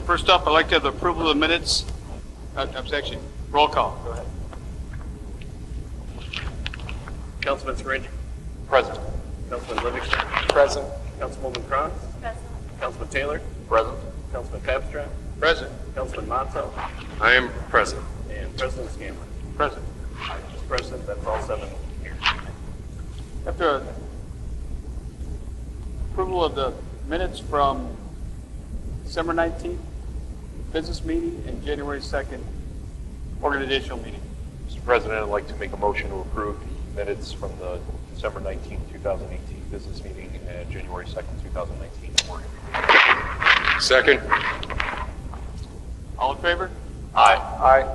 first up, I'd like to have the approval of the minutes. Actually, roll call. Go ahead. Councilman Syringe. Present. Councilman Livingston. Present. Councilwoman Kron. Present. Councilman Taylor. Present. Councilman Papstra. Present. Councilman Montel. I am present. And President Scanlon. Present. Mr. President, that's all 7 here. After approval of the minutes from December 19th business meeting and January 2nd organizational meeting. Mr. President, I'd like to make a motion to approve the minutes from the December 19th, 2018 business meeting and January 2nd, 2019 morning. Second. All in favor? Aye. Aye.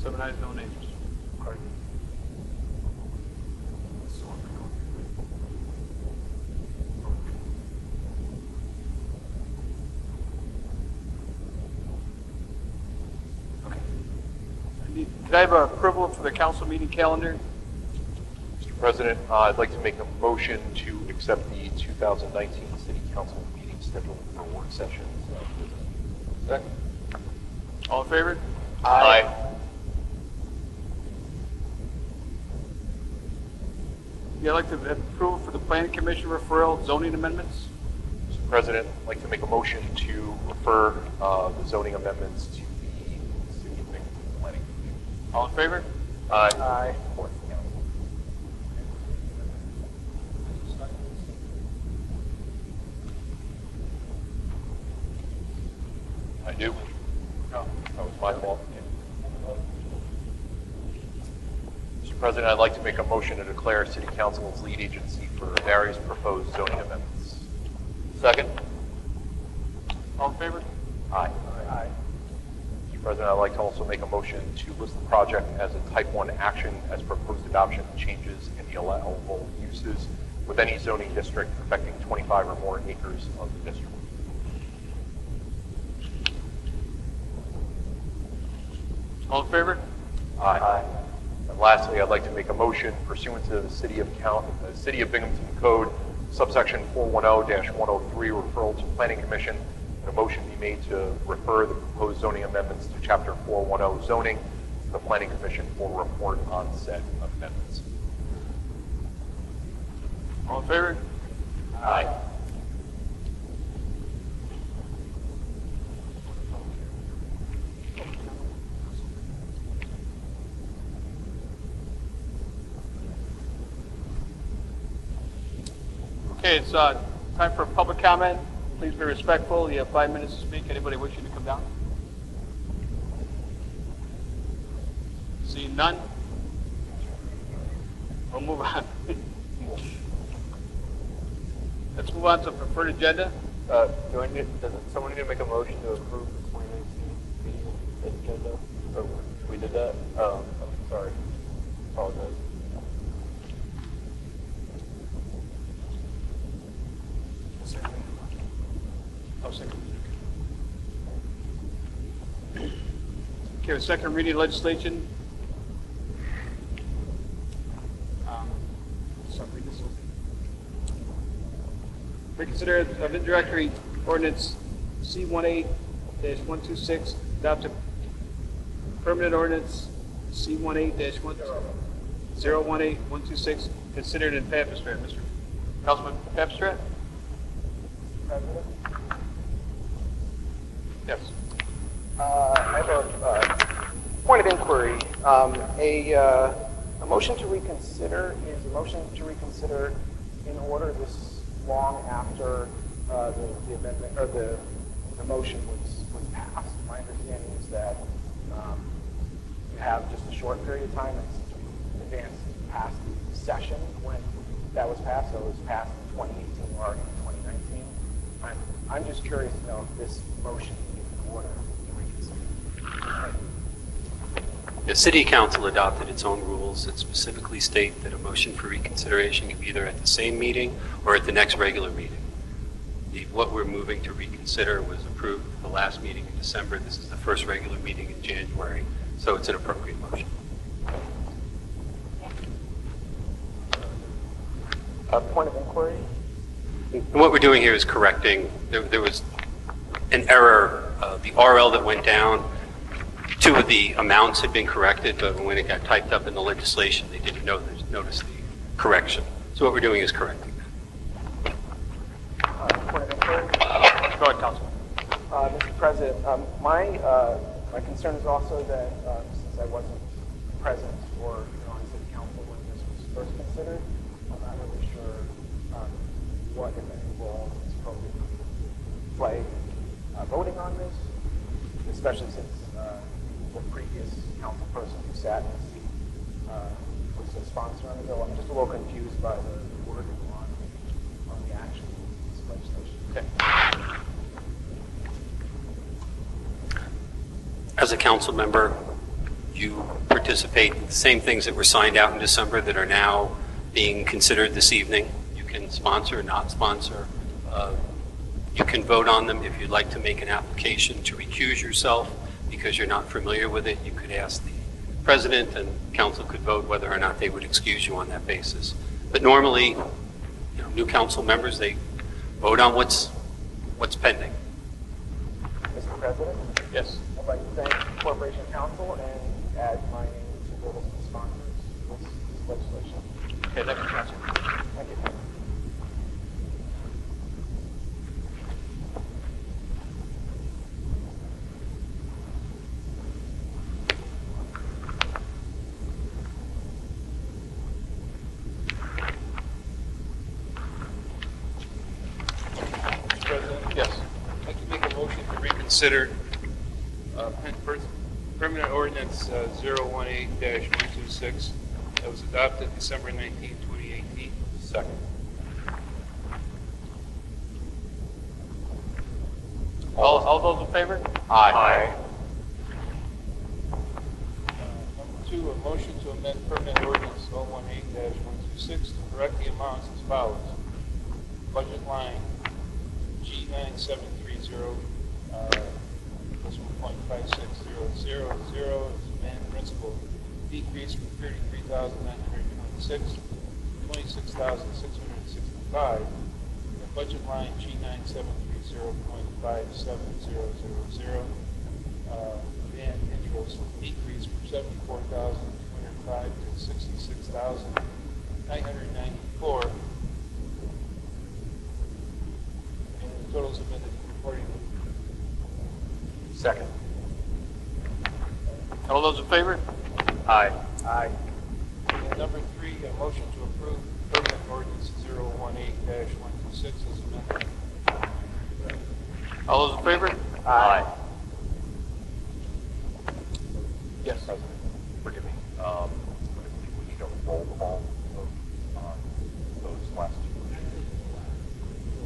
7 ayes, no nays. Could I have approval for the council meeting calendar? Mr. President, I'd like to make a motion to accept the 2019 City Council meeting scheduled for work sessions. Second. All in favor? Aye. Yeah, I'd like to have approval for the planning commission referral zoning amendments. Mr. President, I'd like to make a motion to refer the zoning amendments to the City of Binghamton Planning Commission. All in favor? Aye. Aye. I do. No. That was my fault. Mr. President, I'd like to make a motion to declare City Council as lead agency for various proposed zoning amendments. Second. All in favor? Aye. Aye. Mr. President, I'd like to also make a motion to list the project as a type 1 action as proposed adoption of changes in the allowable uses with any zoning district affecting 25 or more acres of the district. All in favor? Aye. And lastly, I'd like to make a motion pursuant to the City of Binghamton Code, subsection 410-103, referral to Planning Commission. A motion be made to refer the proposed zoning amendments to Chapter 410 zoning to the Planning Commission for report on said amendments. All in favor? Aye. Okay, it's time for public comment. Please be respectful. You have 5 minutes to speak. Anybody wishing to come down? Seeing none? We'll move on. Let's move on to preferred agenda. Does someone need to make a motion to approve the 2019 meeting agenda? Or we did that? Oh, sorry. Apologize. Oh, second. Okay, the second reading legislation. Reconsider of introductory ordinance C18-126, adopt a permanent ordinance C18-018-126, considered in Papistrat. Mr. Councilman Papistrat? President? Yes. I have a point of inquiry. A motion to reconsider is a motion to reconsider in order this long after the amendment or the motion was passed. My understanding is that you have just a short period of time since we advanced past the session when that was passed. So it was passed in 2018, we're already in 2019. I'm just curious to know if this motion is in order to reconsider. The City Council adopted its own rules that specifically state that a motion for reconsideration can be either at the same meeting or at the next regular meeting. What we're moving to reconsider was approved at the last meeting in December. This is the first regular meeting in January, so it's an appropriate motion. Point of inquiry? And what we're doing here is correcting, there was an error. The RL that went down, two of the amounts had been corrected, but when it got typed up in the legislation, they didn't notice the correction. So what we're doing is correcting that. Go ahead, Councilman. Mr. President, my concern is also that since I wasn't present or on City Council when this was first considered, I'm not really sure what, if any, role is appropriate to play voting on this, especially since the previous council person who sat in the seat was a sponsor on the bill. I'm just a little confused by the wording on the action of this legislation. Okay. As a council member, you participate in the same things that were signed out in December that are now being considered this evening. You can sponsor, not sponsor. You can vote on them. If you'd like to make an application to recuse yourself because you're not familiar with it, you could ask the president and council could vote whether or not they would excuse you on that basis. But normally, new council members, they vote on what's pending. Mr. President? Yes. I'd like to thank Corporation Council and add my name to the list of sponsors of this legislation. Okay, thank you, Councilman. Thank you. Mr. President? Yes. I'd like to make a motion to reconsider permanent ordinance 018-126 that was adopted December 19, 2018. Second. All those in favor? Aye. Number 2, a motion to amend permanent ordinance 018-126 to correct the amounts as follows. Budget line G9730 plus 1.5600 is man principal decrease from 33,926 to 26,665. The budget line G9730.5700 van interest decrease from 74,205 to 66,994. And the totals amended accordingly. Second. All those in favor? Aye. Aye. And number 3, a motion to approve permanent ordinance 018-126 as amended. All those in favor? Aye. Yes. President, forgive me. I believe we need a roll call vote on those last two.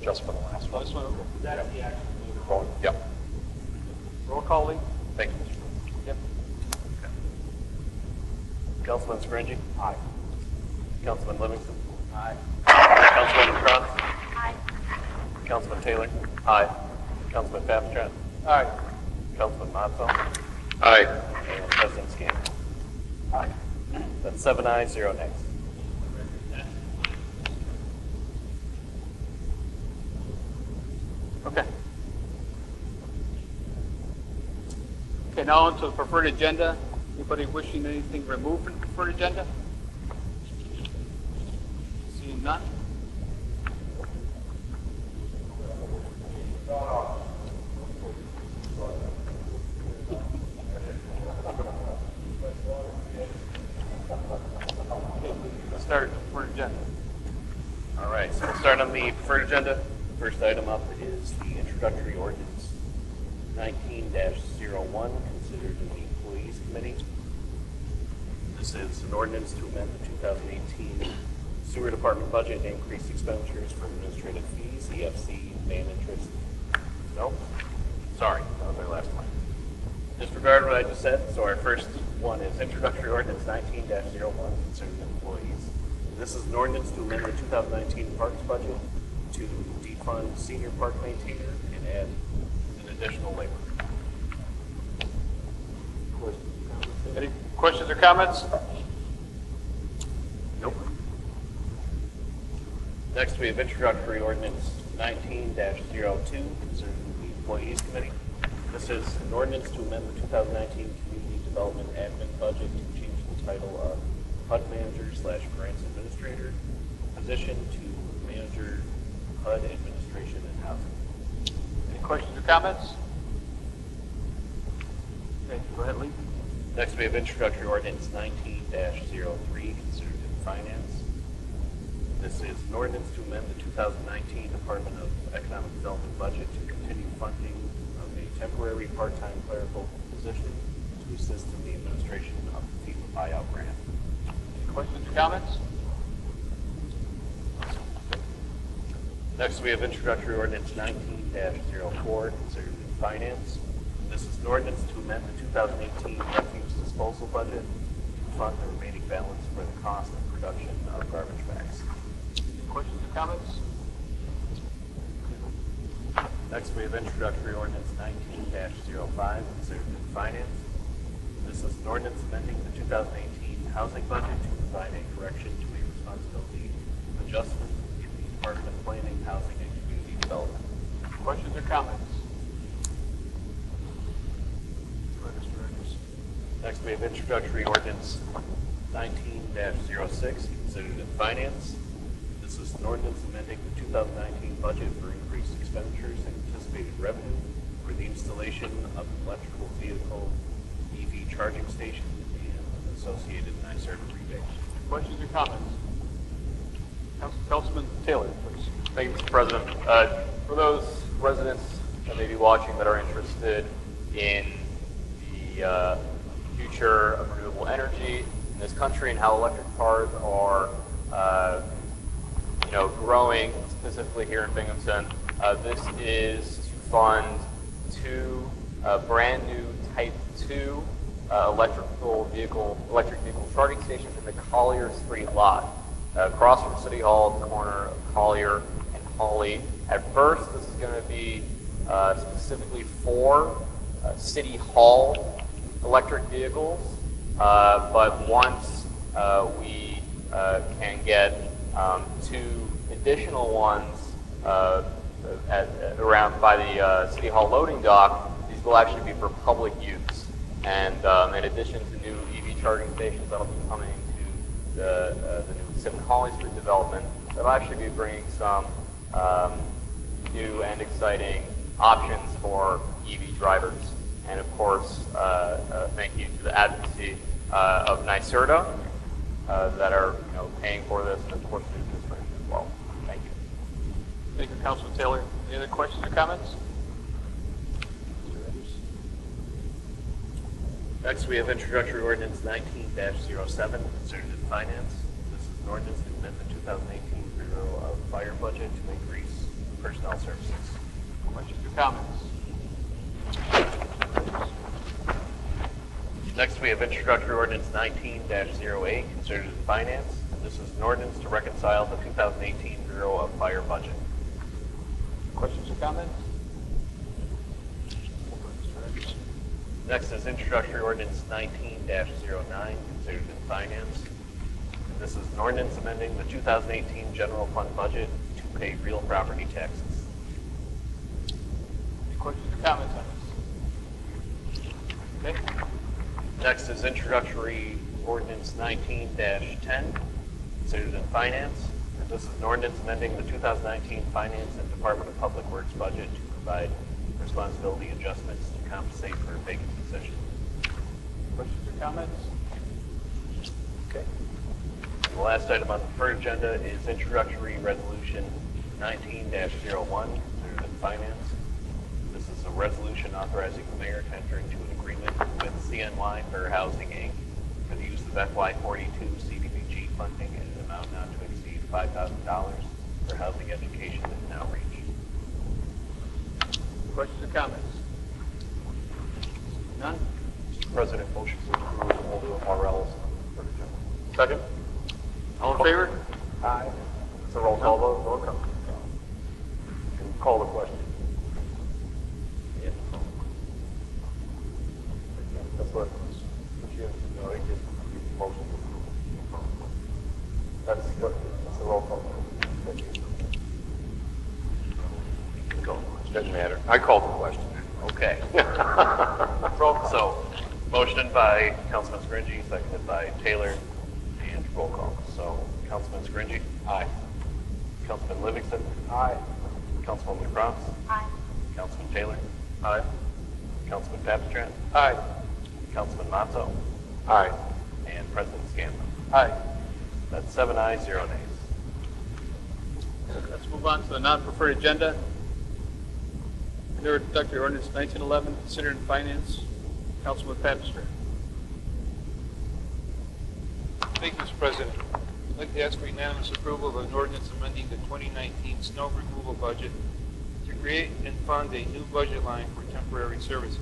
Just for the last one. This one, that's the action. Vote. Yep. Roll call, Lee? Thank you, Mr. President. Yep. Councilman Scringy? Aye. Councilman Livingston? Aye. Councilwoman Kranz? Aye. Councilman Taylor? Aye. Councilman Papstrat? Aye. Councilman Matzo? Aye. And President Scan. Aye. That's 7 ayes, 0 nays. Okay. Okay, now on to the preferred agenda. Anybody wishing anything removed from the preferred agenda? Seeing none? Let's start the preferred agenda. All right, so we'll start on the preferred agenda. First item up is the introductory ordinance 19-01, considered in the Employees Committee. This is an ordinance to amend the 2018 Sewer Department budget and increase expenditures for administrative fees, EFC, van interest. Nope. Sorry, that was our last one. Disregard what I just said. So our first one is introductory ordinance 19-01, considered employees. This is an ordinance to amend the 2019 parks budget to defund senior park maintainer and add an additional labor. Any questions or comments? Nope. Next, we have introductory ordinance 19-02, considered the Employees Committee. This is an ordinance to amend the 2019 Community Development Admin Budget to change the title of HUD Manager / Grants Administrator position to Manager, HUD Administration and Housing. Any questions or comments? Okay, go ahead, Lee. Next, we have introductory ordinance 19-03, considered in finance. This is an ordinance to amend the 2019 Department of Economic Development budget to continue funding of a temporary part-time clerical position to assist in the administration of the FEMA buyout grant. Any questions or comments? Next, we have introductory ordinance 19-04, considered in finance. This is an ordinance to amend the 2018 refuse disposal budget to fund the remaining balance for the cost of production of garbage bags. Any questions or comments? Next, we have introductory ordinance 19-05, considered in finance. This is an ordinance amending the 2018 housing budget to provide a correction to a responsibility adjustment in the Department of Planning, Housing, and Community Development. Questions or comments? Go ahead, Mr. Rogers. Next, we have introductory ordinance 19-06, considered in finance. This is an ordinance amending the 2019 budget for increased expenditures and anticipated revenue for the installation of an electrical vehicle EV charging station and associated NYSERDA rebates. Questions or comments? Councilman Taylor, please. Thank you, Mr. President. For those residents that may be watching that are interested in the future of renewable energy in this country and how electric cars are, growing, specifically here in Binghamton, this is to fund two brand new Type 2 electric vehicle charging stations in the Collier Street lot, across from City Hall, at the corner of Collier and Hawley. At first, this is going to be specifically for City Hall electric vehicles, but once we can get two additional ones around by the City Hall loading dock, these will actually be for public use. And in addition to new EV charging stations that will be coming to the new 7 Hawley Street development, they'll actually be bringing some new and exciting options for EV drivers. And of course, thank you to the advocacy of NYSERDA that are paying for this, and of course the administration as well. Thank you. Thank you, Councilman Taylor. Any other questions or comments? Next, we have introductory ordinance 19-07, considered in finance. This is an ordinance to amend the 2018 Bureau of Fire budget to increase personnel services. Questions or comments? Next, we have introductory ordinance 19-08, considered in finance. This is an ordinance to reconcile the 2018 Bureau of Fire budget. Questions or comments? Next is introductory ordinance 19-09, considered in finance. And this is an ordinance amending the 2018 general fund budget to pay real property taxes. Any questions or comments on this? Okay. Next is introductory ordinance 19-10, considered in finance. And this is an ordinance amending the 2019 Finance and Department of Public Works budget to provide responsibility adjustments to compensate for vacant positions. Questions or comments? Okay. And the last item on the preferred agenda is introductory resolution 19-01, considered in finance. This is a resolution authorizing the mayor to enter into an agreement with CNY Fair Housing Inc. for the use of FY42 CDBG funding in an amount not to exceed $5,000 for housing education and outreach. Questions or comments? None? Mr. President, motion to approve all the RLs. Second? All in favor? Aye. It's a roll call vote. Roll call. Can you call the question? Yeah. That's what motion. That's the roll call. Thank you. Doesn't matter. I called the question. question. Okay. Roll call. So, motion by Councilman Scringy, seconded by Taylor, and roll call. So, Councilman Scringy? Aye. Councilman Livingston? Aye. Councilwoman Cross? Aye. Councilman Taylor? Aye. Councilman Papistrat? Aye. Councilman Mazzo? Aye. And President Scanlon. Aye. That's 7 ayes, 0 nays. Let's move on to the non-preferred agenda. Introductory ordinance 1911, considered in finance. Councilman Papistrat. Thank you, Mr. President. I'd like to ask for unanimous approval of an ordinance amending the 2019 snow removal budget to create and fund a new budget line for temporary services.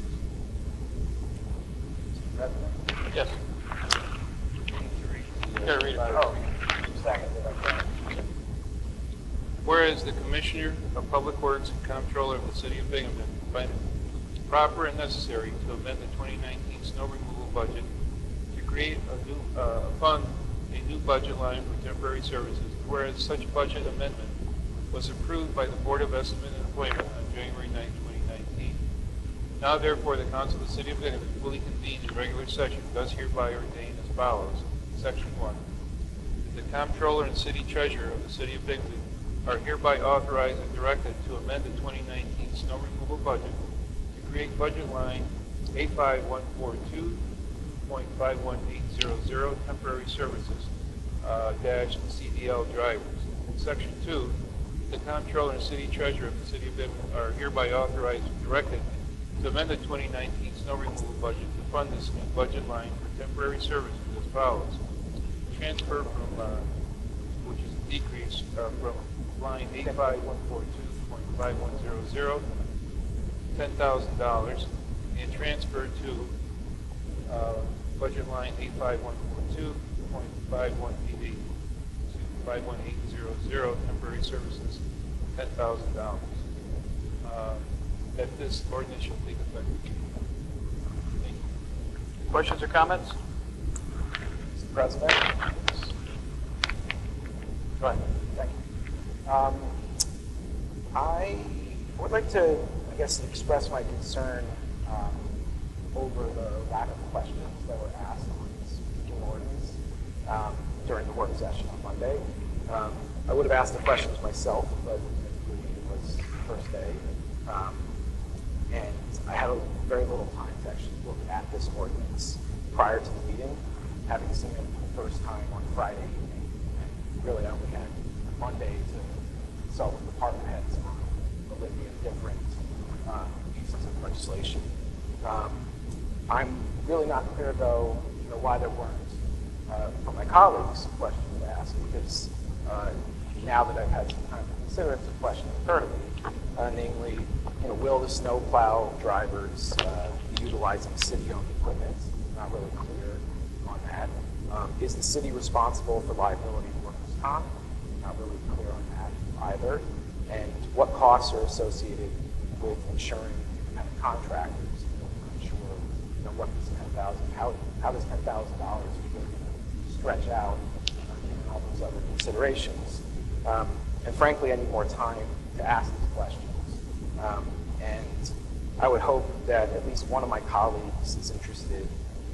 Yes. Gotta read it. Oh, second. Whereas the Commissioner of Public Works and Comptroller of the City of Binghamton find it proper and necessary to amend the 2019 snow removal budget to create a new, fund a new budget line for temporary services, whereas such budget amendment was approved by the Board of Estimate and Appointment on January 9, 2019. Now therefore, the Council of the City of Binghamton fully convened in regular session does hereby ordain as follows. Section 1. That the Comptroller and City Treasurer of the City of Binghamton are hereby authorized and directed to amend the 2019 snow removal budget to create budget line 85142.51800 temporary services dash CDL drivers. In Section 2, the Comptroller and City Treasurer of the City of Binghamton are hereby authorized and directed to amend the 2019 snow removal budget to fund this new budget line for temporary services as follows. Transfer from, which is a decrease from line 85142.5100, $10,000, and transfer to budget line 85142.5188 to 51800 temporary services, $10,000. That this ordinance shall take effect. Thank you. Questions or comments? Mr. President? Go ahead. Thank you. I would like to, I guess, express my concern over the lack of questions that were asked on this particular ordinance during the work session on Monday. I would have asked the questions myself, but it was the first day. And I had very little time to actually look at this ordinance prior to the meeting, having seen it for the first time on Friday evening. And really, I only had Monday to consult with department heads on a litany of different pieces of legislation. I'm really not clear, though, why there weren't, from my colleagues, questions to ask, because now that I've had some time to consider it, it's a question that occurred to me, namely, will the snowplow drivers be utilizing city-owned equipment? Not really clear on that. Is the city responsible for liability for workers' comp? Not really clear on that either. And what costs are associated with insuring independent contractors? I'm sure, what is $10,000? How does $10,000 stretch out, given all those other considerations? And frankly, I need more time to ask these questions. And I would hope that at least one of my colleagues is interested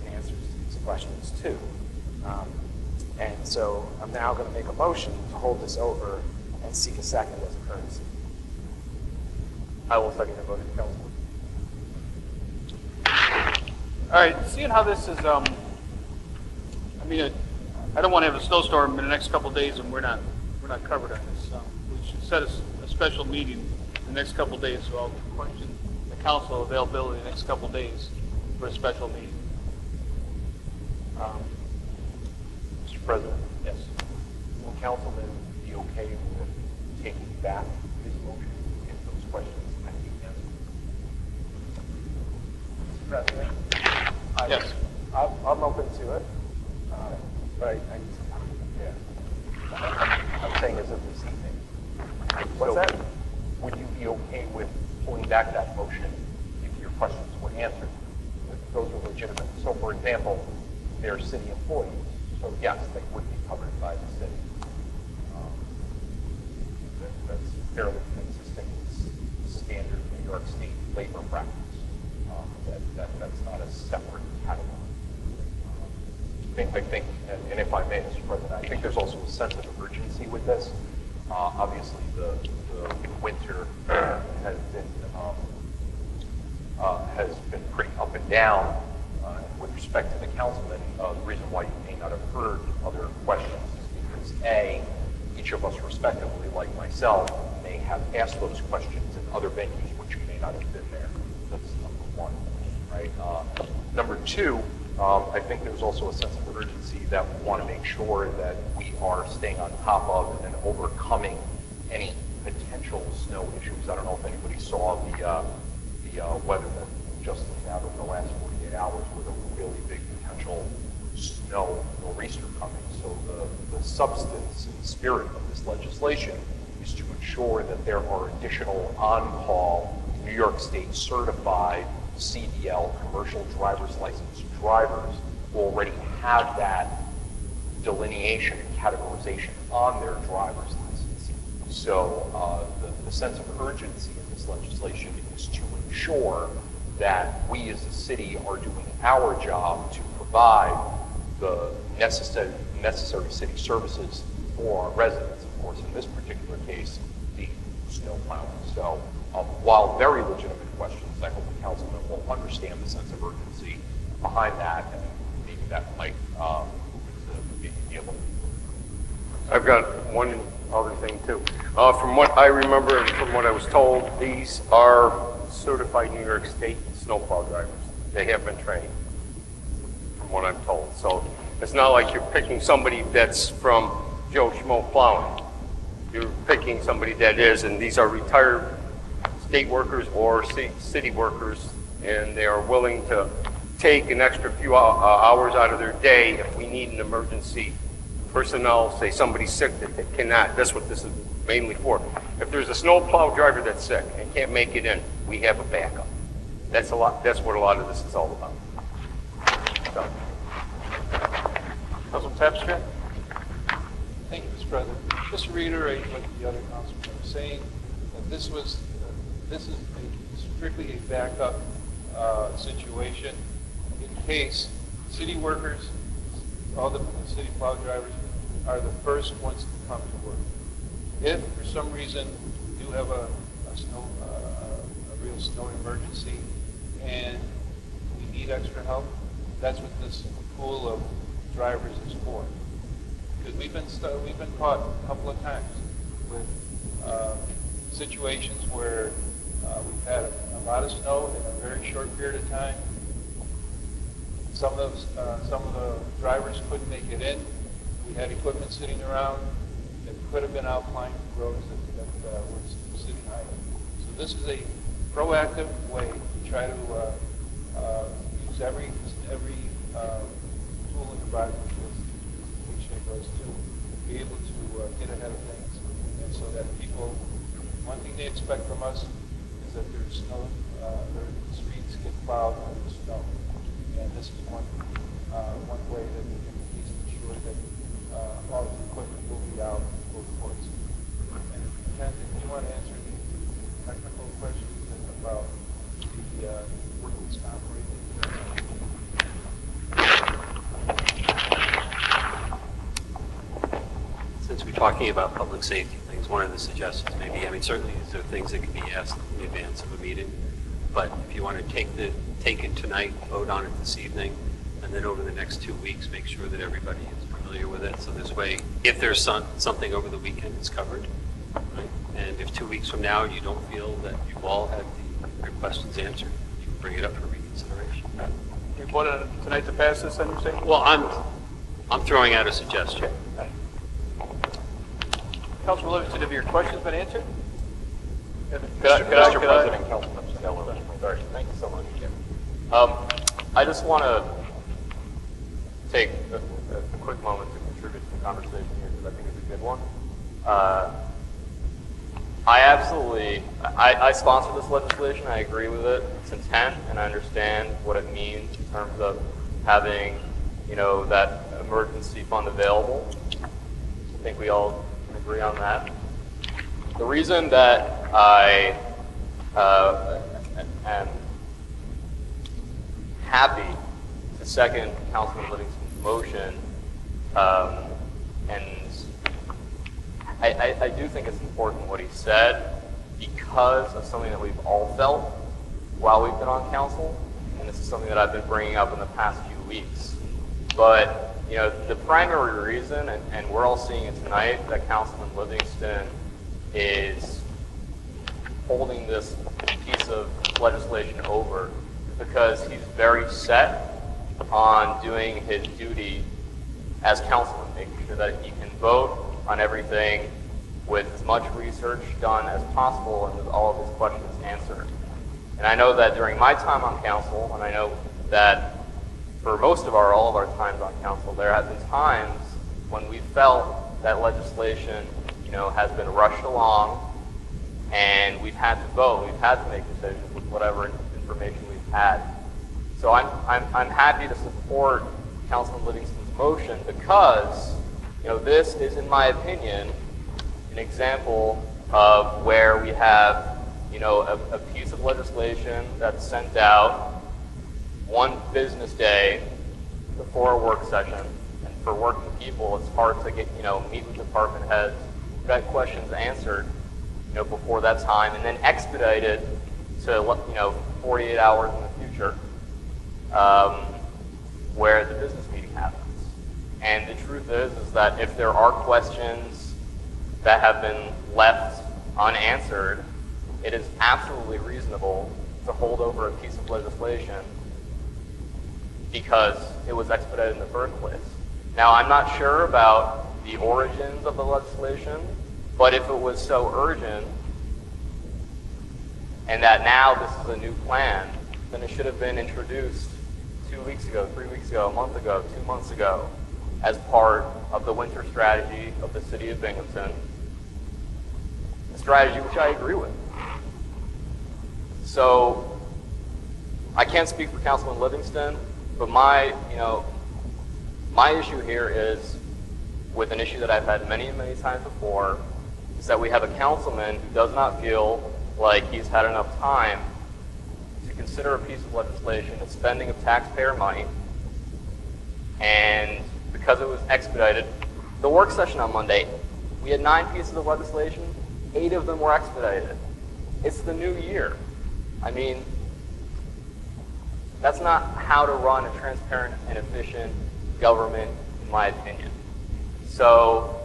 in answers to these questions too. And so I'm now going to make a motion to hold this over and seek a second as a courtesy. I will second the motion, Councilman. All right, seeing how this is, I don't want to have a snowstorm in the next couple of days and we're not covered on this. We should set a special meeting the next couple of days, so I'll question the council availability the next couple of days for a special meeting. Mr. President, Yes. will councilman be okay with taking back his motion if those questions can be answered? President? Yes. I'm open to it, but I need some time. Yeah. I'm saying as of this evening. What's So, that? Would you be okay with pulling back that motion if your questions were answered? If those were legitimate. So, for example, they're city employees. So, yes, they would be covered by the city. That's fairly consistent with standard New York State labor practice. That's not a separate category. I think, and if I may, Mr. President, I think there's also a sense of urgency with this. Obviously, the winter has been pretty up and down with respect to the councilman. The reason why you may not have heard other questions is because A, each of us respectively, like myself, may have asked those questions in other venues which you may not have been there. That's number one, right? Number two, I think there's also a sense of urgency that we want to make sure that we are staying on top of and overcoming any potential snow issues. I don't know if anybody saw the weather that just came out over the last 48 hours with a really big potential snow nor'easter coming. So the substance and spirit of this legislation is to ensure that there are additional on-call New York State certified CDL, commercial driver's license drivers, who already have that delineation and categorization on their driver's license. So the sense of urgency in this legislation is to ensure that we as a city are doing our job to provide the necessary city services for our residents. Of course, in this particular case, the snow plowing. So while very legitimate questions, I hope the councilman will understand the sense of urgency behind that, and maybe that might be able to. I've got one other thing too. From what I remember and from what I was told, these are certified New York State snowplow drivers. They have been trained, from what I'm told. So it's not like you're picking somebody that's from Joe Schmo plowing. You're picking somebody that is, and these are retired state workers or city workers, and they are willing to take an extra few hours out of their day if we need an emergency personnel, say somebody's sick that they cannot. That's what this is mainly for. If there's a snowplow driver that's sick and can't make it in, we have a backup. That's what a lot of this is all about. So. Councilman Tapestria? Thank you, Mr. President. Just to reiterate what the other councilmen were saying, that this is strictly a backup situation in case city workers, all the city plow drivers are the first ones to come to work. If for some reason we do have a real snow emergency and we need extra help, that's what this pool of drivers is for. Because we've been caught a couple of times with situations where we've had a lot of snow in a very short period of time. Some of the drivers couldn't make it in. We had equipment sitting around that could have been out plying roads that were sitting idle. So this is a proactive way to try to use every tool in the bag, to be able to get ahead of things, and so that people, one thing they expect from us is that there's snow, the streets get plowed under the snow, and this is one way that we can at least ensure that all of the equipment will be out in both ports. And Ken, if you want to answer the technical questions about the workers' comp rate. Since we're talking about public safety things, one of the suggestions maybe, I mean, certainly these are things that can be asked in advance of a meeting, but if you want to take it tonight, vote on it this evening, and then over the next 2 weeks, make sure that everybody is familiar with it. So this way, if there's something over the weekend, it's covered. Right? And if 2 weeks from now you don't feel that you've all had your questions answered, you can bring it up for reconsideration. You voted on it tonight to pass this, then you're saying? Well, I'm throwing out a suggestion. Councilman Livingston, have your questions been answered? Mr. President, Councilman Costello. Sorry, thank you so much. I just want to take a quick moment to contribute to the conversation here because I think it's a good one. I sponsor this legislation. I agree with it. Its intent, and I understand what it means in terms of having, that emergency fund available. I think we all can agree on that. The reason that I am happy to second Councilman Livingston's motion, and I do think it's important what he said because of something that we've all felt while we've been on council, and this is something that I've been bringing up in the past few weeks. But, you know, the primary reason, and we're all seeing it tonight, that Councilman Livingston is holding this piece of legislation over because he's very set on doing his duty as councilman, making sure that he can vote on everything with as much research done as possible and with all of his questions answered. And I know that during my time on council, and I know that for most of all of our times on council, there have been times when we felt that legislation, you know, has been rushed along, and we've had to vote, we've had to make decisions with whatever information we've had. So I'm happy to support Councilman Livingston's motion because, you know, this is, in my opinion, an example of where we have, you know, a piece of legislation that's sent out one business day before a work session. And for working people, it's hard to get, you know, meet with department heads, get questions answered, you know, before that time, and then expedited to, you know, 48 hours in the future, where the business meeting happens. And the truth is that if there are questions that have been left unanswered, it is absolutely reasonable to hold over a piece of legislation because it was expedited in the first place. Now, I'm not sure about the origins of the legislation, but if it was so urgent and that now this is a new plan, then it should have been introduced 2 weeks ago, 3 weeks ago, a month ago, 2 months ago, as part of the winter strategy of the city of Binghamton, a strategy which I agree with. So I can't speak for Councilman Livingston, but my issue here is with an issue that I've had many, many times before, is that we have a councilman who does not feel like he's had enough time to consider a piece of legislation, a spending of taxpayer money, and because it was expedited, the work session on Monday, we had 9 pieces of legislation, 8 of them were expedited. It's the new year. I mean, that's not how to run a transparent and efficient government, in my opinion. So,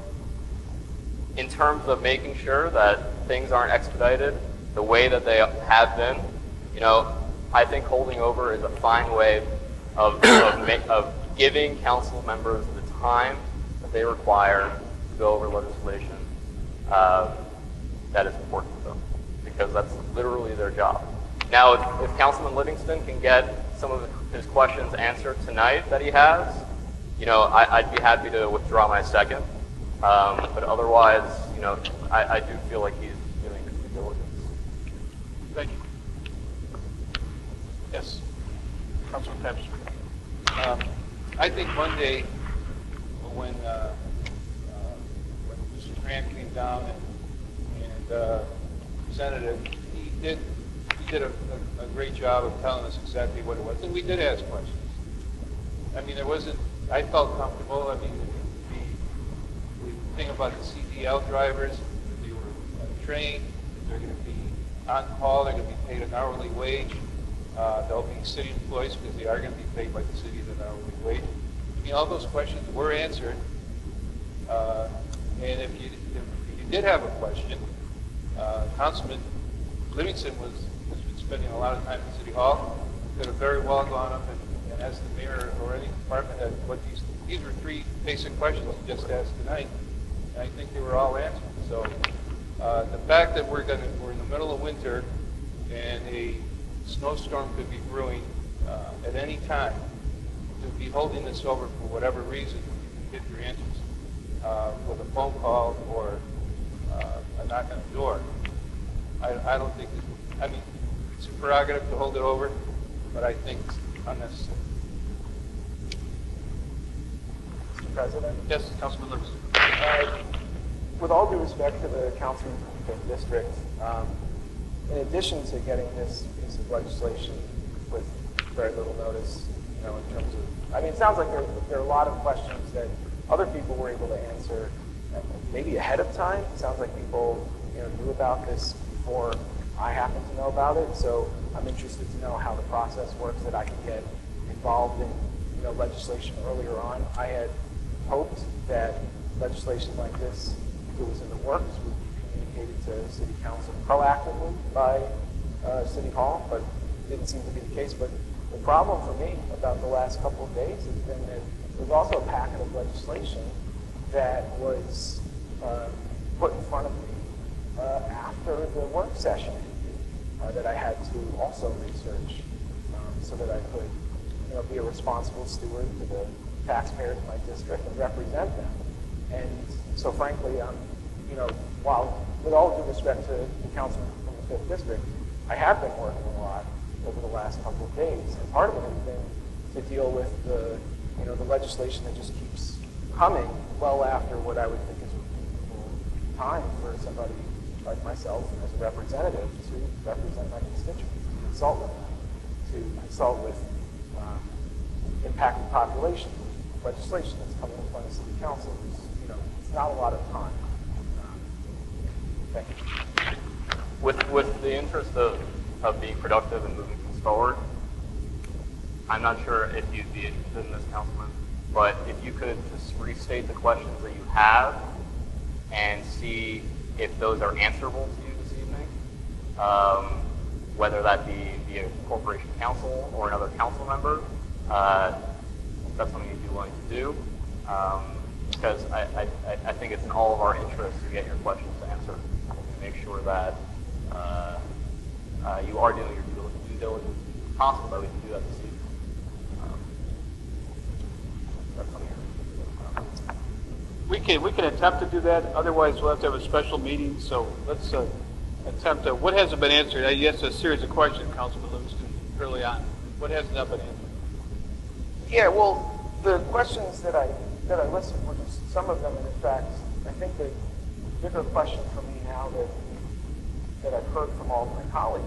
in terms of making sure that things aren't expedited the way that they have been, you know, I think holding over is a fine way of giving council members the time that they require to go over legislation that is important to them, because that's literally their job. Now, if Councilman Livingston can get some of his questions answered tonight that he has, you know, I'd be happy to withdraw my second. But otherwise, you know, I do feel like he's doing his due diligence. Thank you. Yes, Councilman Pepper. I think Monday, when Mr. Grant came down and presented it, he did a great job of telling us exactly what it was, and we did ask questions. I mean, I felt comfortable. I mean, the thing about the CDL drivers, they were trained, they're going to be on call, they're going to be paid an hourly wage. They'll be city employees because they are going to be paid by the city at an hourly wage. I mean, all those questions were answered. And if you did have a question, Councilman Livingston has been spending a lot of time in City Hall. Could have very well gone up and asked the mayor or any department head what these were 3 basic questions you just asked tonight, and I think they were all answered. So the fact that we're in the middle of winter and a snowstorm could be brewing at any time, to be holding this over for whatever reason, you can get your answers with a phone call or a knock on the door. I don't think, I mean, it's a prerogative to hold it over, but I think it's unnecessary. Mr. President? Yes, Councilman Livingston. With all due respect to the councilman from the 5th District, in addition to getting this piece of legislation with very little notice, you know, in terms of, I mean, it sounds like there are a lot of questions that other people were able to answer maybe ahead of time. It sounds like people, you know, knew about this before I happened to know about it. So I'm interested to know how the process works, that I can get involved in, you know, legislation earlier on. I had hoped that legislation like this, if it was in the works, would be communicated to City Council proactively by City Hall, but it didn't seem to be the case. But the problem for me about the last couple of days has been that there's also a packet of legislation that was put in front of me after the work session that I had to also research so that I could, you know, be a responsible steward to the taxpayers in my district and represent them. And so frankly, you know, while with all due respect to the councilman from the 5th District, I have been working a lot over the last couple of days. And part of it has been to deal with the, you know, the legislation that just keeps coming well after what I would think is reasonable time for somebody like myself as a representative to represent my constituents, to consult with them, to consult with impacted populations. Legislation that's coming in front of City Council is, you know, it's not a lot of time. Thank you. With the interest of being productive and moving things forward, I'm not sure if you'd be interested in this, Councilman, but if you could just restate the questions that you have and see if those are answerable to you this evening, whether that be via Corporation Council or another council member, that's something you'd be willing to do, because I think it's in all of our interests to get your questions answered and make sure that you are doing your due diligence. If possible that we can do that this evening. That's something We can attempt to do that. Otherwise, we'll have to have a special meeting. So let's attempt to. What hasn't been answered? You asked a series of questions, Councilman Livingston, early on. What hasn't been answered? Yeah, well, the questions that I listed were just some of them, and in fact, I think the bigger question for me now that I've heard from all my colleagues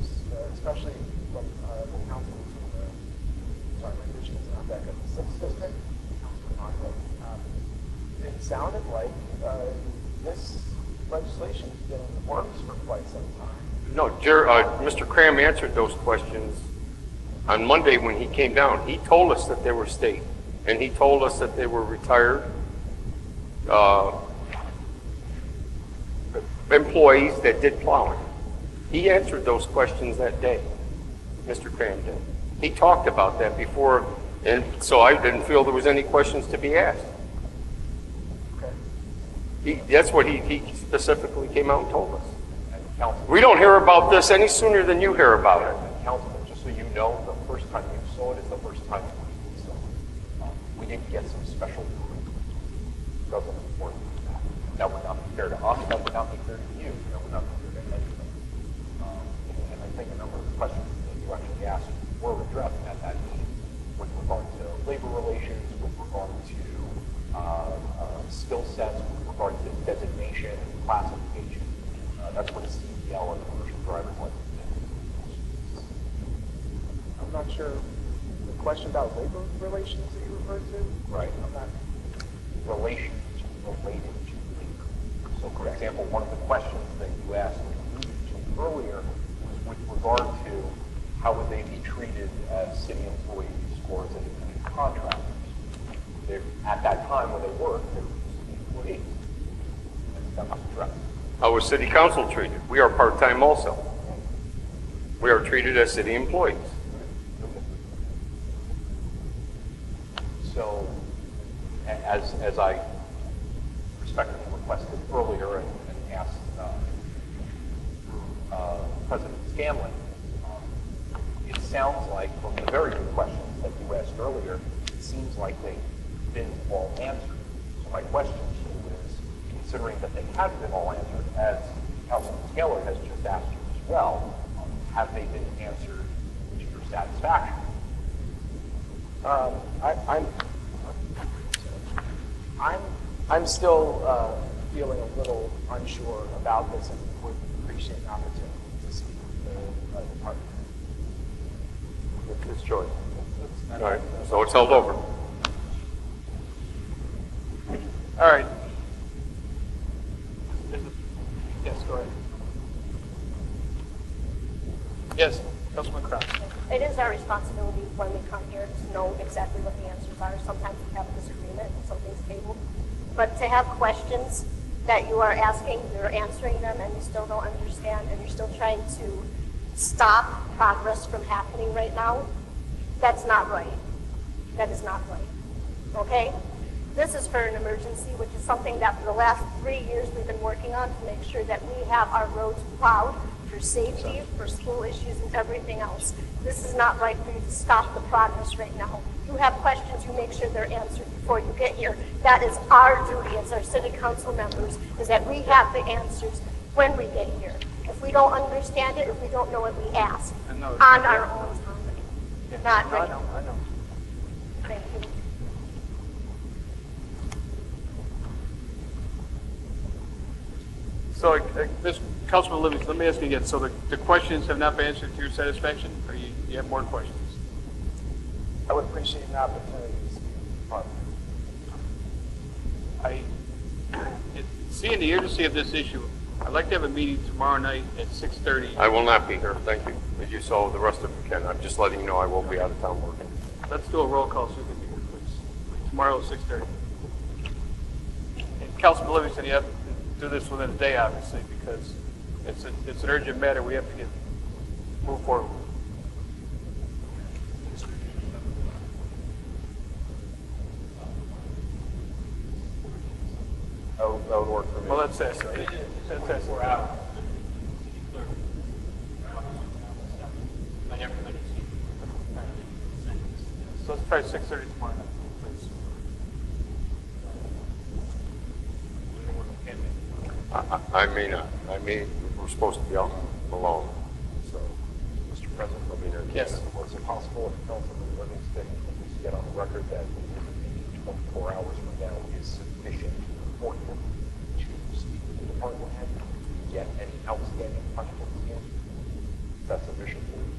is, especially from the councilman from sorry, my vision is not that good, the 6th District, Councilman Marco, it sounded like this legislation has been in the works for quite some time. No, Mr. Cram answered those questions on Monday when he came down. He told us that they were state, and he told us that they were retired employees that did plowing. He answered those questions that day, Mr. Cram did. He talked about that before, and so I didn't feel there was any questions to be asked. Okay. That's what he specifically came out and told us. We don't hear about this any sooner than you hear about it. Councilman, just so you know, the first time you saw it is the first time we saw it. We did get some special doesn't report that. That would not be fair to us, that would not be fair to you, that would not be fair to anybody. And I think a number of the questions that you actually asked were addressed at that meeting with regard to labor relations, with regard to skill sets, with regard to designation and classification. That's what a CDL and commercial driver's license is. I'm not sure the question about labor relations that you referred to. Right. I'm not. Relations related to labor. So, for example, one of the questions that you asked and alluded to earlier was with regard to how would they be treated as city employees or as independent contractors. At that time when they worked, they were city employees. And that was addressed. How was City Council treated? We are part-time also. We are treated as city employees. So, as I respectfully requested earlier and asked President Scanlon, it sounds like from the very good questions that you asked earlier, it seems like they've been all answered. So my question to you is, considering that they have been all answered, as Councilman Taylor has just asked you as well, have they been answered to your satisfaction? I'm still feeling a little unsure about this, and would appreciate an opportunity to department. It's his choice. All right, so it's held over. All right. Yes, go ahead. Yes, Councilman Crown. It is our responsibility when we come here to know exactly what the answers are. Sometimes we have a disagreement and something's tabled. But to have questions that you are asking, you're answering them, and you still don't understand, and you're still trying to stop progress from happening right now, that's not right. That is not right. Okay? This is for an emergency, which is something that for the last 3 years we've been working on to make sure that we have our roads plowed for safety, for school issues, and everything else. This is not right for you to stop the progress right now. You have questions, you make sure they're answered before you get here. That is our duty as our city council members, is that we have the answers when we get here. If we don't understand it, if we don't know it, we ask on our own time. Not right now. I know. Thank you. So, Ms. Councilman Livingston, let me ask you again. So the questions have not been answered to your satisfaction, or you have more questions? I would appreciate an opportunity to speak to the department. Seeing the urgency of this issue, I'd like to have a meeting tomorrow night at 6:30. I will not be here, thank you. As you saw, the rest of you can. I'm just letting you know I will be out of town working. Let's do a roll call so we can be here, please. Tomorrow at 6:30. And Councilman Livingston, you have to do this within a day, obviously, because it's an urgent matter. We have to move forward. That would work for me. Well, that's it. We're out. So let's try 6:30 tomorrow night, please. I may not. We're supposed to be out alone. So, Mr. President, let me know. Yes. Was it possible if Councilman Livingston could get on the record that 24 hours from now is sufficient for him to speak with the department head, get any outstanding questions in? That's sufficient for you?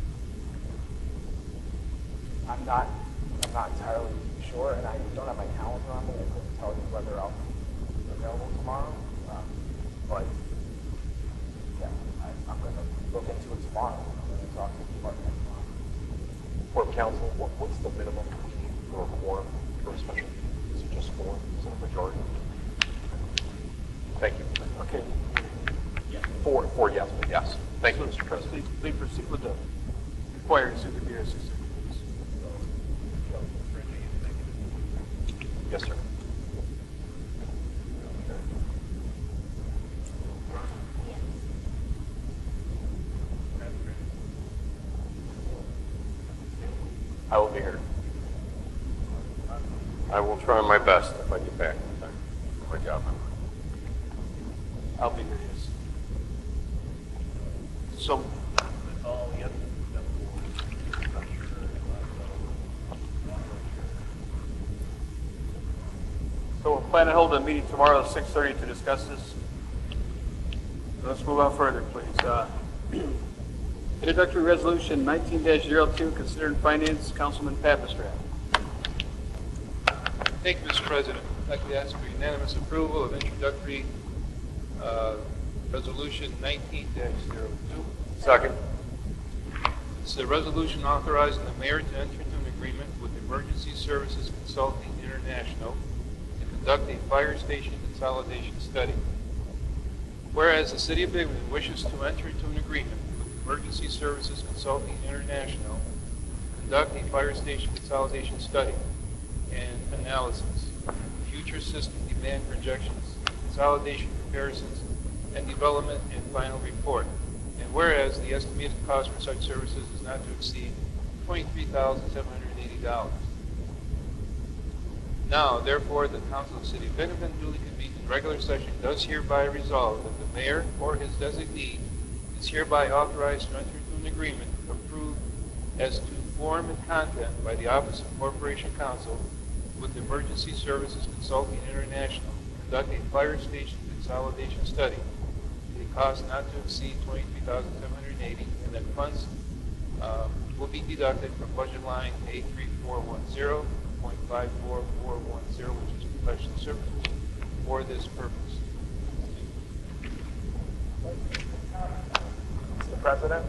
I'm not entirely sure, and I don't have my calendar on me. I couldn't tell you whether I'll be available tomorrow. But yeah, I'm going to look into it tomorrow. I'm going to talk to the department tomorrow. For council, what's the minimum we need for a quorum for a special meeting? Is it just 4? Is it a majority? Thank you. Okay. 4 yes, but yes. Thank you, Mr. President. Please proceed with the required supervisory assistant. Yes, sir. I will be here. I will try my best if I get back in time for my job. I'll be here, yes. So, we'll plan to hold a meeting tomorrow at 6:30 to discuss this. Let's move on further, please. Introductory Resolution 19-02, considered finance, Councilman Papistrat. Thank you, Mr. President. I'd like to ask for unanimous approval of introductory Resolution 19-02. Second. This is a resolution authorizing the mayor to enter into an agreement with Emergency Services Consulting International to conduct a fire station consolidation study. Whereas the City of Binghamton wishes to enter into an agreement with Emergency Services Consulting International to conduct a fire station consolidation study and analysis, future system demand projections, consolidation comparisons, and development and final report. And whereas the estimated cost for such services is not to exceed $23,780. Now, therefore, the Council of the City of Binghamton duly convened in regular session does hereby resolve that the mayor or his designee is hereby authorized to enter into an agreement approved as to form and content by the Office of Corporation Counsel with Emergency Services Consulting International to conduct a fire station consolidation study at a cost not to exceed $23,780, and that funds will be deducted from budget line A3410.54410, which is professional services, for this purpose. Mr. President?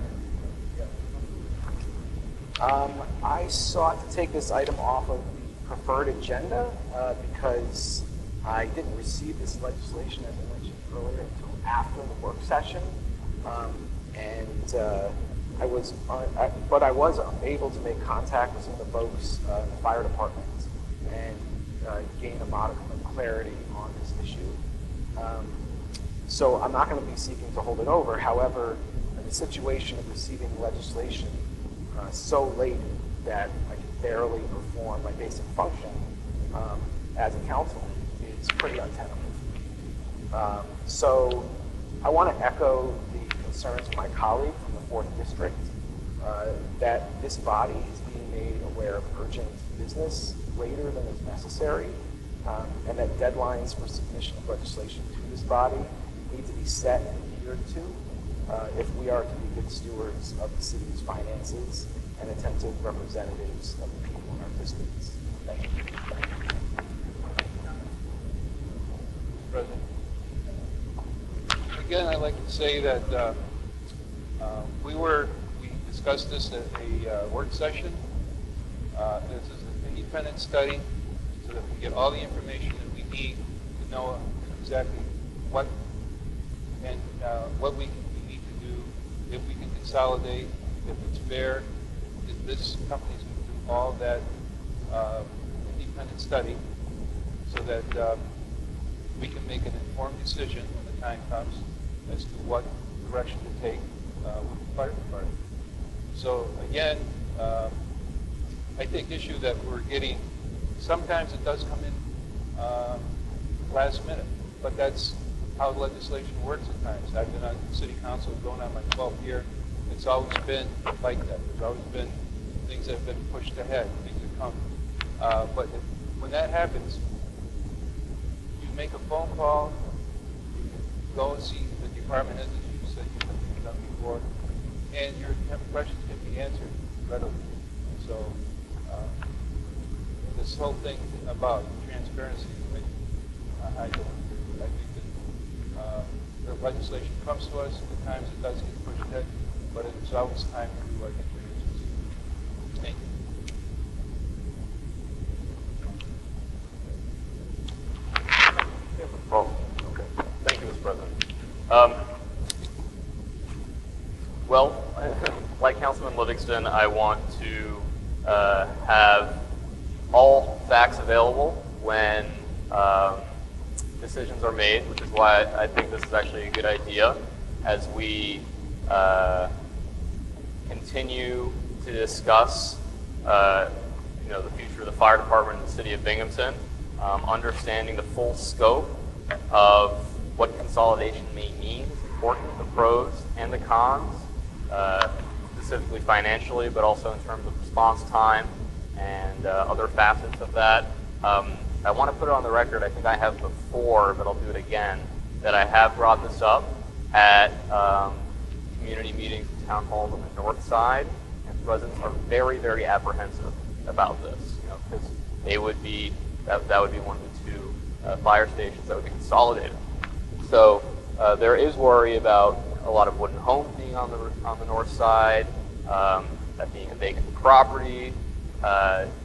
I sought to take this item off of the preferred agenda because I didn't receive this legislation, as I mentioned earlier, until after the work session. But I was able to make contact with some of the folks in the fire department and gain a modicum of clarity on this issue. So I'm not going to be seeking to hold it over. However, the situation of receiving legislation so late that I can barely perform my basic function as a council is pretty untenable. So I want to echo the concerns of my colleague from the 4th District that this body is being made aware of urgent business later than is necessary, and that deadlines for submission of legislation to this body need to be set and adhered to if we are to be good stewards of the city's finances and attentive representatives of the people in our districts. Thank you. President. Again, I'd like to say that we discussed this at a work session. This is an independent study so that we get all the information that we need to know exactly what and what we need to do, if we can consolidate, if it's fair, if this company is going to do all that independent study so that we can make an informed decision when the time comes as to what direction to take with the fire department. So again, I take issue that we're getting, sometimes it does come in last minute, but that's how legislation works at times. I've been on city council going on my 12th year. It's always been like that. There's always been things that have been pushed ahead, things that come. But when that happens, you make a phone call, you go and see the department heads, as you said you've done before, and your questions can be answered readily. So this whole thing about transparency, I don't agree with. I think that the legislation comes to us, at times it does get pushed ahead, but it's always time to get your answers. Thank you. Oh, okay. Thank you, Mr. President. Well, like Councilman Livingston, I want to have all facts available when decisions are made, which is why I think this is actually a good idea as we continue to discuss the future of the fire department in the city of Binghamton, understanding the full scope of what consolidation may mean is important, the pros and the cons, specifically financially, but also in terms of response time and other facets of that. I want to put it on the record, I think I have before, but I'll do it again, that I have brought this up at community meetings in town halls on the north side, and residents are very, very apprehensive about this, because they would be, that would be one of the two fire stations that would be consolidated. So there is worry about a lot of wooden homes being on the north side, that being a vacant property,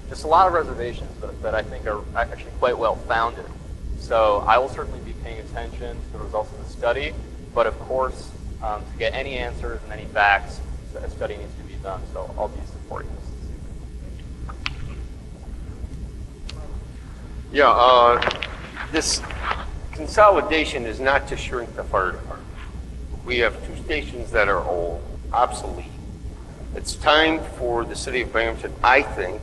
just a lot of reservations that I think are actually quite well founded. So I will certainly be paying attention to the results of the study, but of course, to get any answers and any facts, a study needs to be done. So I'll be supporting this. Yeah, this consolidation is not to shrink the fire department. We have two stations that are old, obsolete. It's time for the city of Binghamton, I think,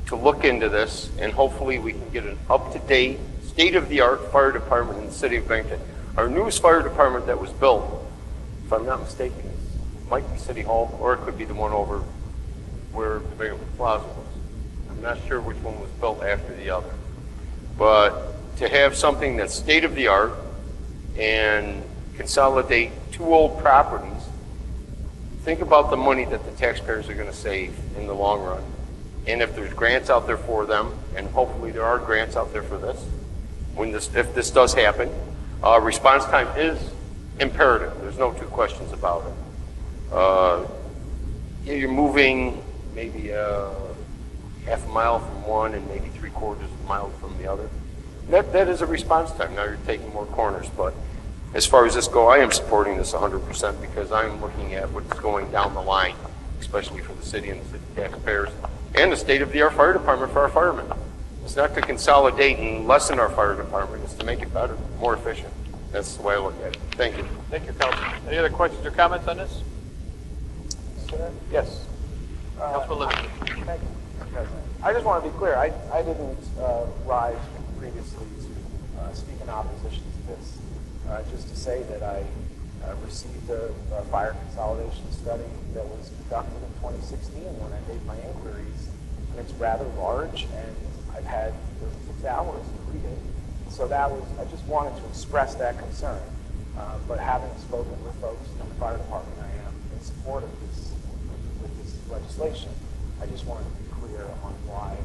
to look into this, and hopefully we can get an up-to-date, state-of-the-art fire department in the city of Binghamton. Our newest fire department that was built, if I'm not mistaken, might be City Hall, or it could be the one over where the Binghamton Plaza was. I'm not sure which one was built after the other. But to have something that's state-of-the-art and consolidate two old properties think about the money that the taxpayers are going to save in the long run. And if there's grants out there for them, and hopefully there are grants out there for this, if this does happen, response time is imperative. There's no two questions about it. You're moving maybe half a mile from one and maybe 3/4 of a mile from the other. That is a response time. Now you're taking more corners, but as far as this go, I am supporting this 100% because I'm looking at what's going down the line, especially for the city and the city taxpayers, and the state-of-the-art fire department for our firemen. It's not to consolidate and lessen our fire department, it's to make it better, more efficient. That's the way I look at it. Thank you. Thank you, Councilman. Any other questions or comments on this? Sir? Yes. Councilman Livingston. Thank you, Mr. President. I just want to be clear. I didn't rise previously to speak in opposition to this. Just to say that I received a fire consolidation study that was conducted in 2016 when I made my inquiries. And it's rather large, and I've had 36 hours to read it. So that was, I just wanted to express that concern. But having spoken with folks in the fire department, I am in support of this, with this legislation. I just wanted to be clear on why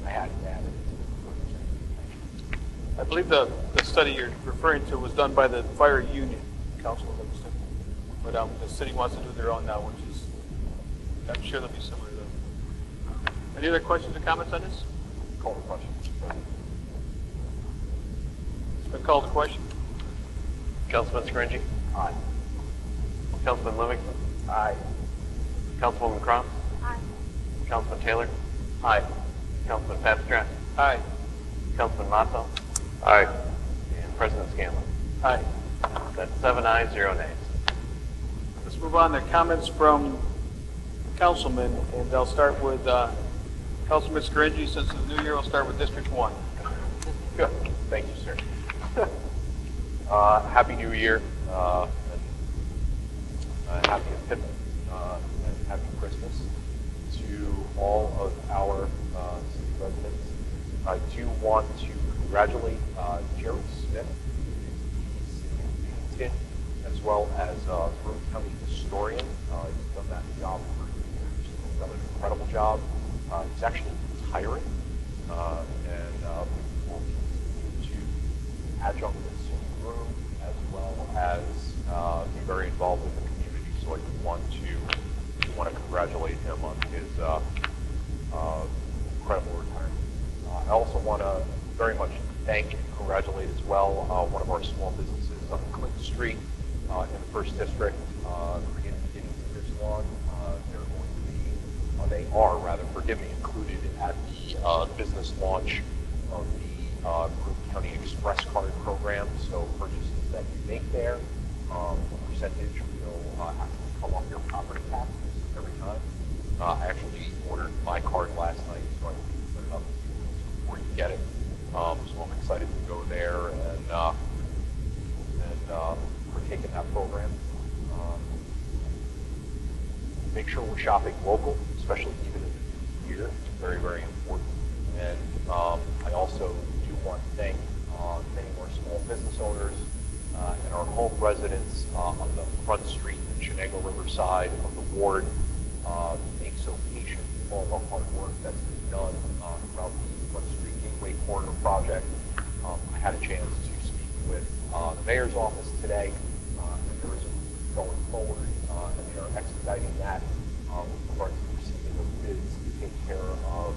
I hadn't added it to the agenda. I believe the study you're referring to was done by the fire union, Councilman Livingston. But the city wants to do their own now, which is, I'm sure they'll be similar to that. Any other questions or comments on this? Call the question. It's been called a question. Councilman Scaringi? Aye. Councilman Livingston? Aye. Councilwoman Crum? Aye. Councilman Taylor? Aye. Councilman Papstrat? Aye. Councilman Motto? Aye. And President Scanlon. Aye. That's 7 ayes, 0 nays. Let's move on to comments from councilmen, and I'll start with Councilman Scaringi. Since it's the new year, we'll start with District 1. Good. Thank you, sir. Happy New Year, and happy Epiphany, and happy Christmas to all of our city residents. I do want to congratulate Jerry Smith, who's the city of Binghamton, as well as Broome County historian. He's done that job for years. He's done an incredible job. He's actually retiring, and will continue to adjunct this room, as well as be very involved in the community. So I do want to congratulate him on his incredible retirement. I also want to very much thank and congratulate as well one of our small businesses on Clinton Street in the First District, Korean Hair Salon. They're going to be, they are rather, forgive me, included at the business launch of the Broome County Express Card program. So purchases that you make there, a percentage will actually come off your property taxes every time. I actually ordered my card last night, so I can put it up before you get it. So I'm excited to go there and partake in that program. Make sure we're shopping local, especially even in the new year. It's very, very important. And I also do want to thank many more small business owners and our home residents on the Front Street and Chenango River side of the ward, being so patient with all the hard work that's been done throughout the Front Street Gateway Corridor project. I had a chance to speak with the mayor's office today, and there is a move going forward, and they are expediting that with regards to receiving of bids to take care of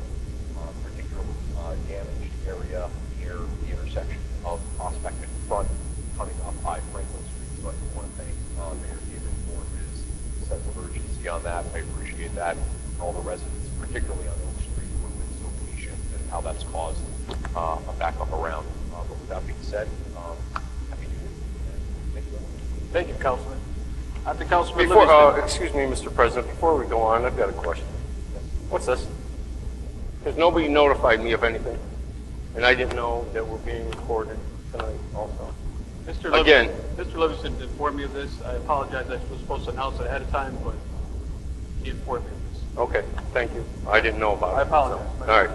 particularly damaged area near the intersection of Prospect and Front coming up by Franklin Street. So I do want to thank Mayor David for his sense of urgency on that. I appreciate that. And all the residents, particularly on Oak Street, who have been so patient and how that's caused a backup around. But with that being said, happy New Year. And thank you. Thank you, Councilman. I think Councilman Livingston. Excuse me, Mr. President, before we go on, I've got a question. What's this? Because nobody notified me of anything, and I didn't know that we're being recorded tonight also. Again. Mr. Livingston informed me of this. I apologize. I was supposed to announce it ahead of time, but he informed me of this. Okay, thank you. I didn't know about it. I apologize. So, all right.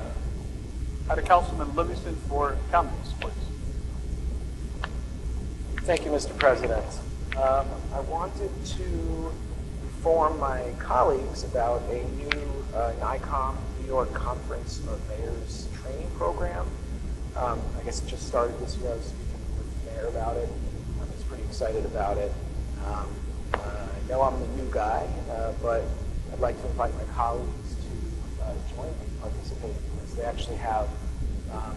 I had Councilman Livingston for comments, please. Thank you, Mr. President. I wanted to inform my colleagues about a new NICOM, New York Conference of Mayors training program. I guess it just started this year. I was speaking with the mayor about it. I was pretty excited about it. I know I'm the new guy, but I'd like to invite my colleagues to join me and participate in this. They actually have a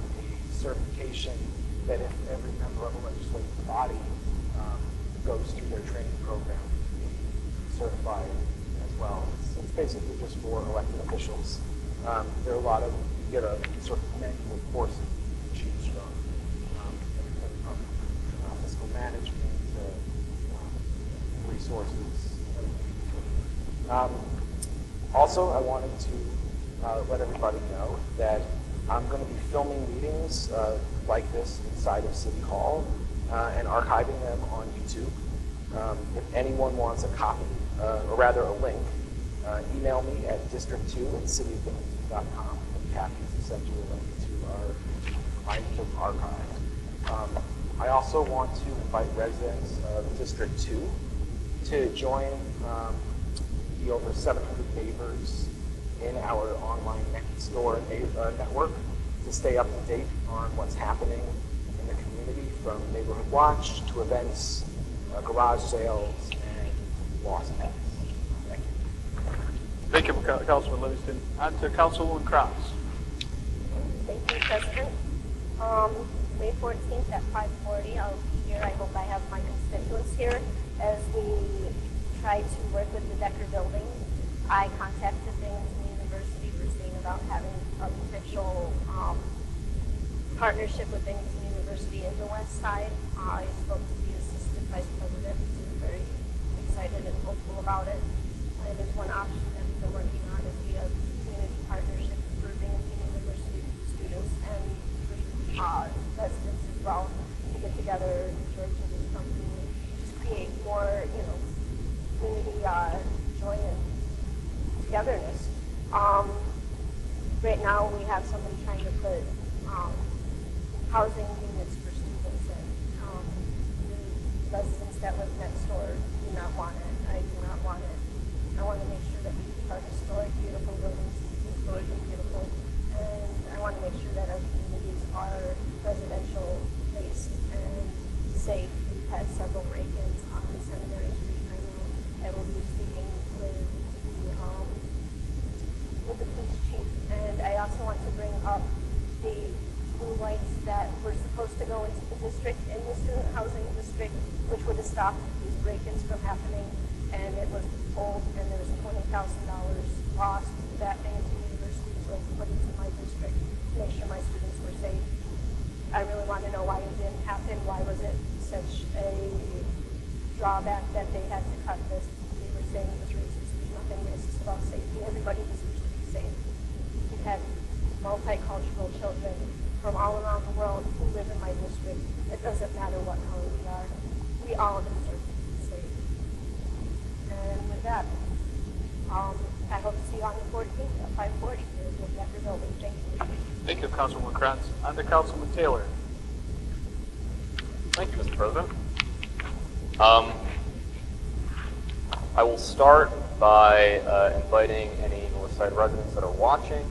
certification that if every member of a legislative body goes through their training program, be certified as well. It's basically just for elected officials. There are a lot of, you get a sort of menu of courses you can choose from, everything from fiscal management to resources. Also, I wanted to let everybody know that I'm going to be filming meetings like this inside of City Hall and archiving them on YouTube. If anyone wants a copy, or rather a link, email me at district2@cityofbinghamton.com and Kathy will send you a link to our YouTube archive. I also want to invite residents of District 2 to join the over 700 neighbors in our online next door network to stay up to date on what's happening in the community, from Neighborhood Watch to events, garage sales, and lost pets. Thank you. Thank you, Councilman Livingston. On to Councilwoman Kraus. Thank you, President. May 14th at 5:40, I'll be here. I hope I have my constituents here as we try to work with the Decker building. I contacted Binghamton University for seeing about having a potential partnership with Binghamton University in the West Side. I spoke to the Assistant Vice President, who's very excited and hopeful about it. It is one option that we've been working on is the community partnership for Binghamton University students and residents as well to get together and join to this company, just create more, community joy and togetherness. Right now we have somebody trying to put housing units for students and the residents that live next door do not want it. I do not want it. I want to make sure that we keep our historic, beautiful buildings historic and beautiful, and I want to make sure that our communities are residential based and safe. We've had several break-ins on Seminary Street. I know I will be speaking with the police chief, and I also want to bring up the blue lights that were supposed to go into the district, in the student housing district, which would have stopped these break-ins from happening, and it was pulled, and there was $20,000 lost that Binghamton University was going to put into my district to make sure my students were safe. I really want to know why it didn't happen. Why was it such a drawback that they had to cut this? They were saying it was racist. There's nothing racist about safety. Everybody deserves to be safe. We've had multicultural children from all around the world who live in my district. It doesn't matter what color we are. We all deserve to be safe. And with that, I hope to see you on the 14th at 5:40 here in the Decker building. Thank you. Thank you, Councilwoman Kraus. On to Councilman Taylor. Thank you, Mr. President. I will start by inviting any Northside residents that are watching.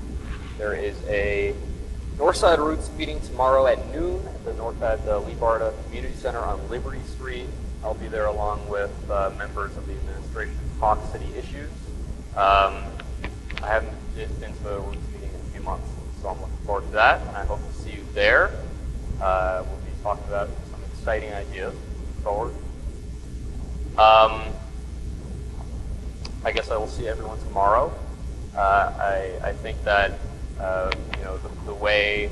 There is a Northside Roots meeting tomorrow at noon at the Lee Barta Community Center on Liberty Street. I'll be there along with members of the administration to talk city issues. I haven't been to a Roots meeting in a few months, so I'm looking forward to that, and I hope to see you there. We'll be talking about some exciting ideas forward. I guess I will see everyone tomorrow. I think that the way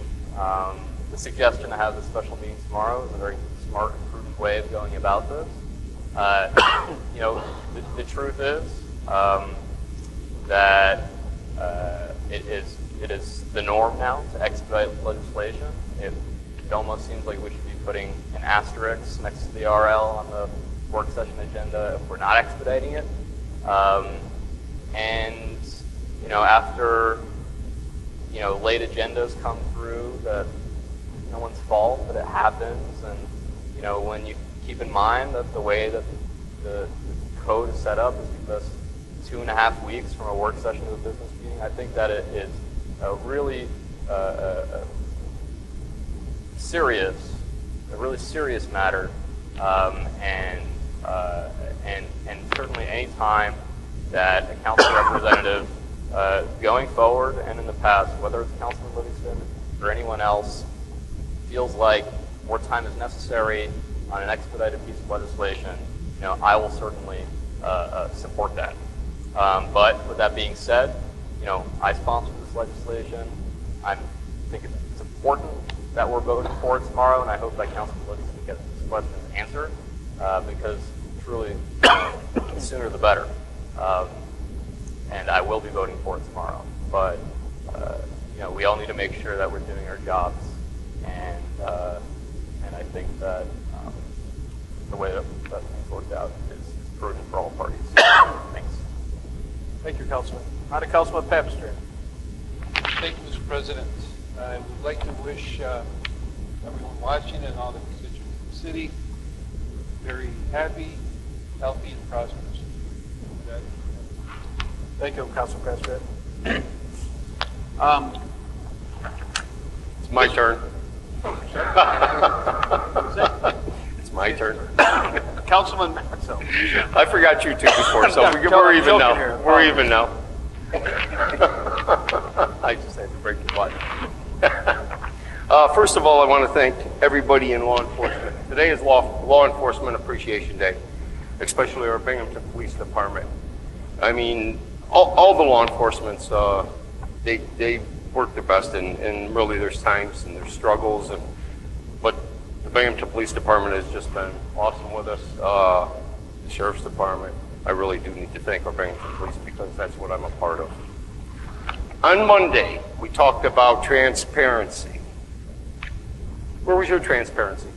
the suggestion to have this special meeting tomorrow is a very smart and prudent way of going about this. The truth is that it is the norm now to expedite legislation. It almost seems like we should be putting an asterisk next to the RL on the work session agenda if we're not expediting it. After late agendas come through, that no one's fault, but it happens. And when you keep in mind that the way that the code is set up is because 2.5 weeks from a work session to a business meeting, I think that it is a really serious matter, and certainly any time that a council representative going forward and in the past, whether it's Councilman Livingston or anyone else, feels like more time is necessary on an expedited piece of legislation, I will certainly support that. But with that being said, I sponsored this legislation. I think it's important that we're voting for it tomorrow, and I hope that Councilman Livingston gets this question answered, because truly, the sooner the better. And I will be voting for it tomorrow. But we all need to make sure that we're doing our jobs, and I think that the way that things worked out is prudent for all parties. Thanks. Thank you, Councilman. On to Councilman Papstrand. Thank you, Mr. President. I would like to wish everyone watching and all the constituents of the city very happy, healthy, and prosperous. Thank you, Councilman Papstrand. It's my turn. It's my turn. Councilman Matzo. I forgot you two before, so we're even now. We're even now. I just had to break the button. First of all, I want to thank everybody in law enforcement. Today is Law Enforcement Appreciation Day, especially our Binghamton Police Department. I mean, all the law enforcements, they work their best, and really there's times and there's struggles, but the Binghamton Police Department has just been awesome with us. The Sheriff's Department, I really do need to thank our Binghamton Police, because that's what I'm a part of. On Monday, we talked about transparency. Where was your transparency?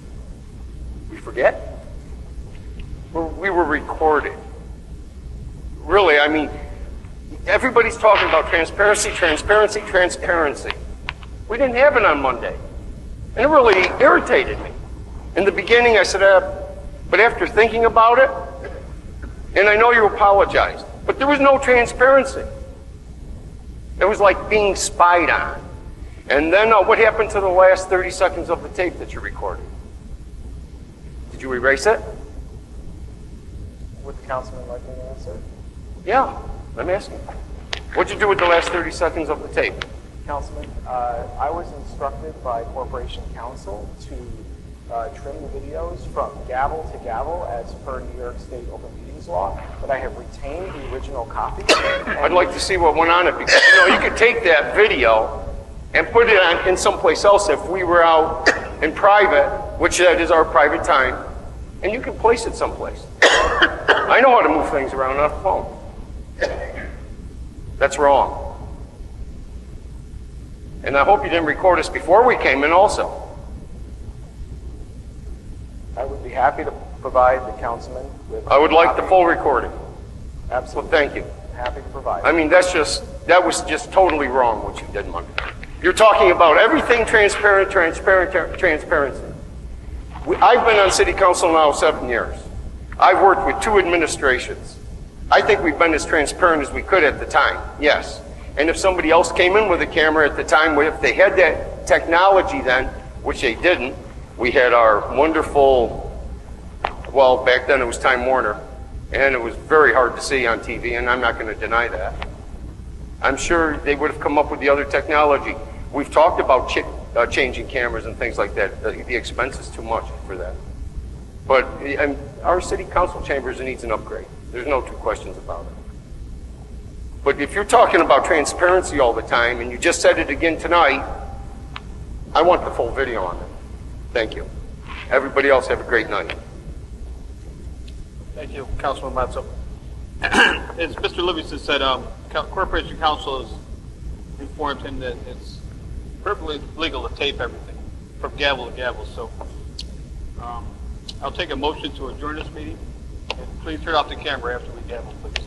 We forget? We were recorded. Really, I mean, everybody's talking about transparency, transparency, transparency. We didn't have it on Monday. And it really irritated me. In the beginning, I said, but after thinking about it, and I know you apologized, but there was no transparency. It was like being spied on. And then what happened to the last 30 seconds of the tape that you recorded? Did you erase it? Would the councilman like me to answer? Yeah, I'm asking. What'd you do with the last 30 seconds of the tape? Councilman, I was instructed by Corporation Counsel to trim the videos from gavel to gavel as per New York State Open Meetings Law, but I have retained the original copy. I'd like to see what went on it, because you could take that video and put it on in someplace else if we were out in private, which that is our private time, and you can place it someplace. I know how to move things around on a phone. That's wrong. And I hope you didn't record us before we came in also. I would be happy to provide the councilman with... I would like the full recording. Absolutely. Well, thank you. Happy to provide. I mean, that was just totally wrong what you did Monday. You're talking about everything transparency. I've been on city council now 7 years. I've worked with 2 administrations. I think we've been as transparent as we could at the time, yes. And if somebody else came in with a camera at the time, if they had that technology then, which they didn't, we had our wonderful, well, back then it was Time Warner, and it was very hard to see on TV, and I'm not going to deny that. I'm sure they would have come up with the other technology. We've talked about changing cameras and things like that. The expense is too much for that. But our city council chambers needs an upgrade. There's no 2 questions about it. But if you're talking about transparency all the time, and you just said it again tonight, I want the full video on it. Thank you. Everybody else have a great night. Thank you, Councilman Matzo. As Mr. Livingston said, Corporation Counsel has informed him that it's perfectly legal to tape everything from gavel to gavel. So I'll take a motion to adjourn this meeting. And please turn off the camera after we gavel, please.